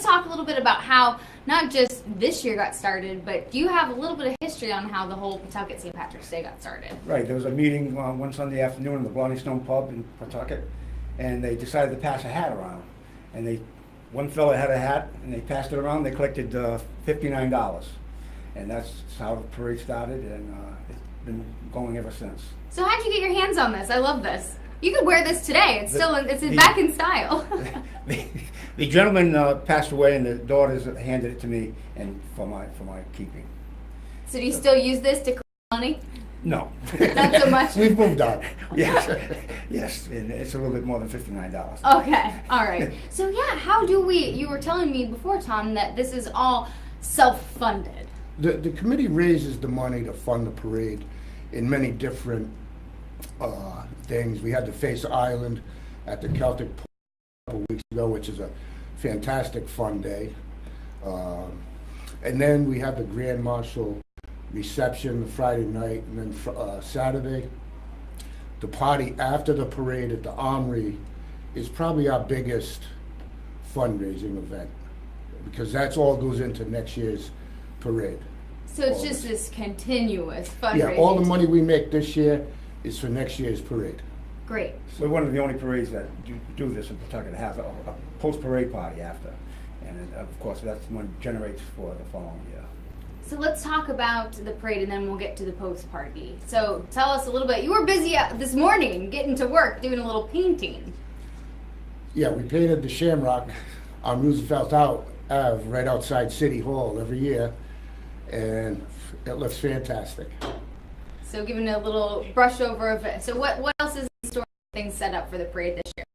talk a little bit about how not just this year got started, but do you have a little bit of history on how the whole Pawtucket St. Patrick's Day got started? Right, there was a meeting one Sunday afternoon in the Blondie Stone Pub in Pawtucket, and they decided to pass a hat around. And one fella had a hat, and they passed it around. They collected $59, and that's how the parade started, and it's been going ever since. So how'd you get your hands on this? I love this. You could wear this today. It's back in style. The gentleman passed away, and the daughters handed it to me and for my keeping. So do you still use this to collect money? No. Not so much? We've moved on. Yes, and it's a little bit more than $59. Okay, all right. So yeah, how do you were telling me before, Tom, that this is all self-funded. The committee raises the money to fund the parade in many different things. We had the Face Island at the Celtic Port a couple weeks ago, which is a fantastic fun day. And then we have the Grand Marshal reception the Friday night, and then Saturday. The party after the parade at the Armory is probably our biggest fundraising event, because that's all goes into next year's parade. So it's just this continuous fundraising. Yeah, all the money we make this year is for next year's parade. Great. We're one of the only parades that do this in Pawtucket, have a post-parade party after. And of course, that's what generates for the following year. So let's talk about the parade, and then we'll get to the post party. So tell us a little bit. You were busy this morning getting to work, doing a little painting. Yeah, we painted the Shamrock on Roosevelt Ave right outside City Hall every year, and it looks fantastic. So giving a little brush over of it. So what else is in store, things set up for the parade this year?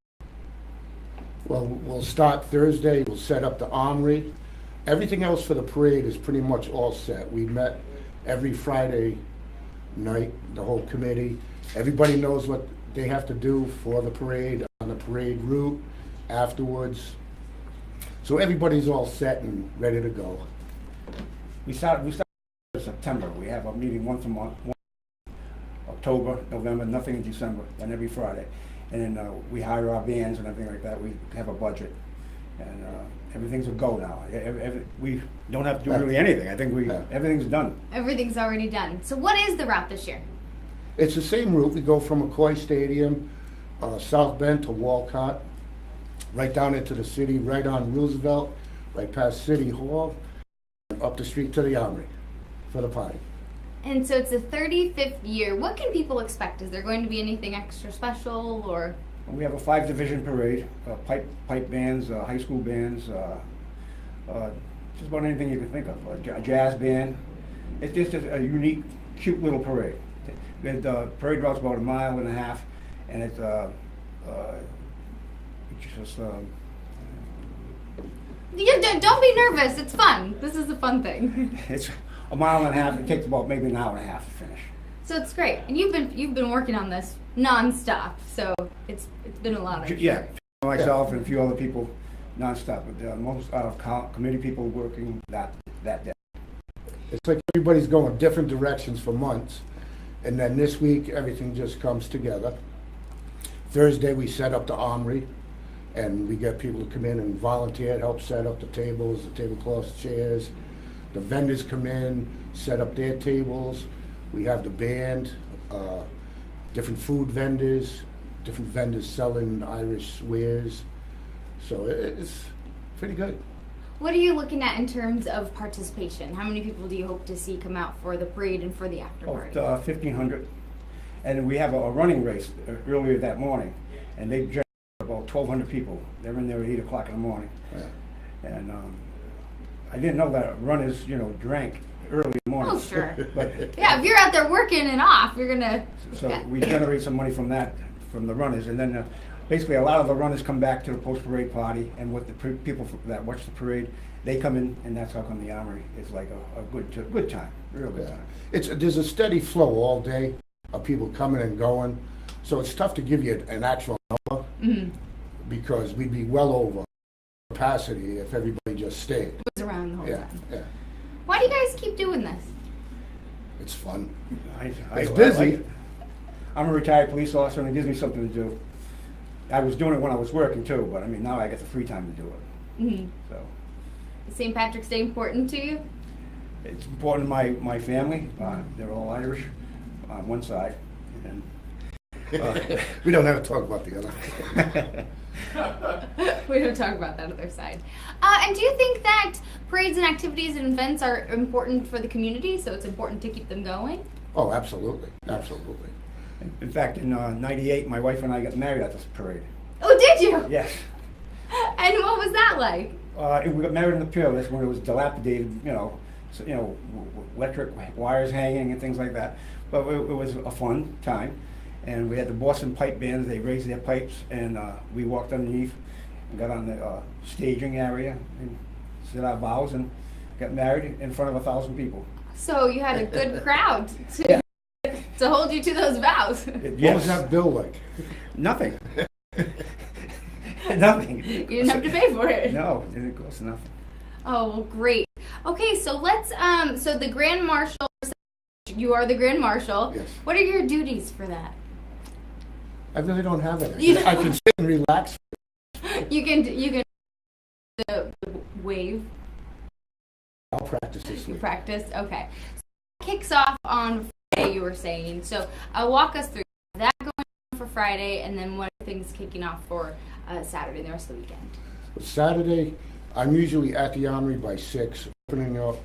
Well, we'll start Thursday. We'll set up the Armory. Everything else for the parade is pretty much all set. We met every Friday night, the whole committee. Everybody knows what they have to do for the parade, on the parade route, afterwards. So everybody's all set and ready to go. We start in September. We have a meeting once a month, October, November, nothing in December, and every Friday. And then we hire our bands and everything like that. We have a budget, and everything's a go now. We don't have to do really anything. I think everything's done. Everything's already done. So what is the route this year? It's the same route. We go from McCoy Stadium, South Bend to Walcott, right down into the city, right on Roosevelt, right past City Hall, and up the street to the Armory for the party. And so it's the 35th year. What can people expect? Is there going to be anything extra special, or? We have a 5-division parade, pipe bands, high school bands, just about anything you can think of, a jazz band. It's just a unique, cute little parade. The parade route's about 1.5 miles, and it's just... Don't be nervous. It's fun. This is a fun thing. It's 1.5 miles. It takes about maybe 1.5 hours to finish. So it's great, and you've been working on this non-stop. So it's been a lot of yeah, myself and a few other people non-stop, but most committee people working that day. It's like everybody's going different directions for months, and then this week everything just comes together. Thursday we set up the Armory, and we get people to come in and volunteer, help set up the tables, the tablecloths, chairs. The vendors come in, set up their tables. We have the band, different food vendors, different vendors selling Irish wares. So it's pretty good. What are you looking at in terms of participation? How many people do you hope to see come out for the parade and for the after party? 1,500. And we have a running race earlier that morning, and they generated about 1,200 people. They're in there at 8 o'clock in the morning. Yeah. And I didn't know that runners, drank early in the morning. Oh, sure. But yeah, if you're out there working and off, you're gonna. So yeah. we generate some money from that, from the runners, and then basically a lot of the runners come back to the post-parade party, and with the people that watch the parade, they come in, and that's how come the Armory is like a good time, real good time. There's a steady flow all day of people coming and going, so it's tough to give you an actual number, because we'd be well over capacity if everybody just stayed. It was around the whole time. Yeah. Why do you guys keep doing this? It's fun. It's busy. I'm a retired police officer, and it gives me something to do. I was doing it when I was working too, but I mean now I get the free time to do it. So Is St. Patrick's Day important to you? It's important to my family. They're all Irish on one side. And, We don't have to talk about the other. We don't talk about that other side. And do you think that parades and activities and events are important for the community, so it's important to keep them going? Oh, absolutely, absolutely. in fact, in '98, my wife and I got married at this parade. Oh, did you? Yes. And what was that like? We got married in the Peerless when it was dilapidated, so, electric wires hanging and things like that. But it was a fun time. And we had the Boston pipe bands. They raised their pipes, and we walked underneath and got on the staging area and said our vows and got married in front of 1,000 people. So you had a good crowd to hold you to those vows. What was that bill like? Nothing. Nothing. You didn't have to pay for it. No, it didn't cost nothing. Oh, well, great. Okay, so let's, so the Grand Marshal, you are the Grand Marshal. Yes. What are your duties for that? I really don't have it. You I can sit and relax. You can the wave. I'll practice this You week. practice? Okay. So it kicks off on Friday, you were saying. So walk us through that going on for Friday, and then what are things kicking off for Saturday and the rest of the weekend? Saturday, I'm usually at the Armory by 6, opening up,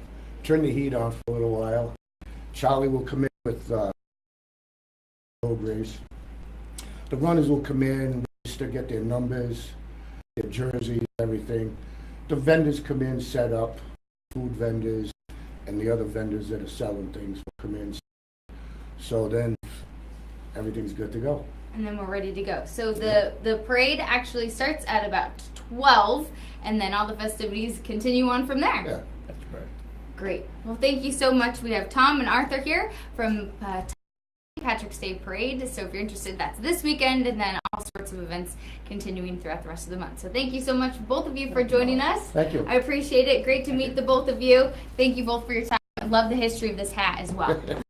turn the heat on for a little while. Charlie will come in with road race. The runners will come in, to get their numbers, their jerseys, everything. The vendors come in, set up, food vendors, and the other vendors that are selling things will come in. So then everything's good to go. And then we're ready to go. So the parade actually starts at about 12, and then all the festivities continue on from there. Yeah. That's correct. Great. Well, thank you so much. We have Tom and Arthur here from Patrick's Day Parade. So if you're interested, that's this weekend, and then all sorts of events continuing throughout the rest of the month. So thank you so much, both of you, for joining us. Thank you. I appreciate it. Great to meet the both of you. Thank you both for your time. I love the history of this hat as well.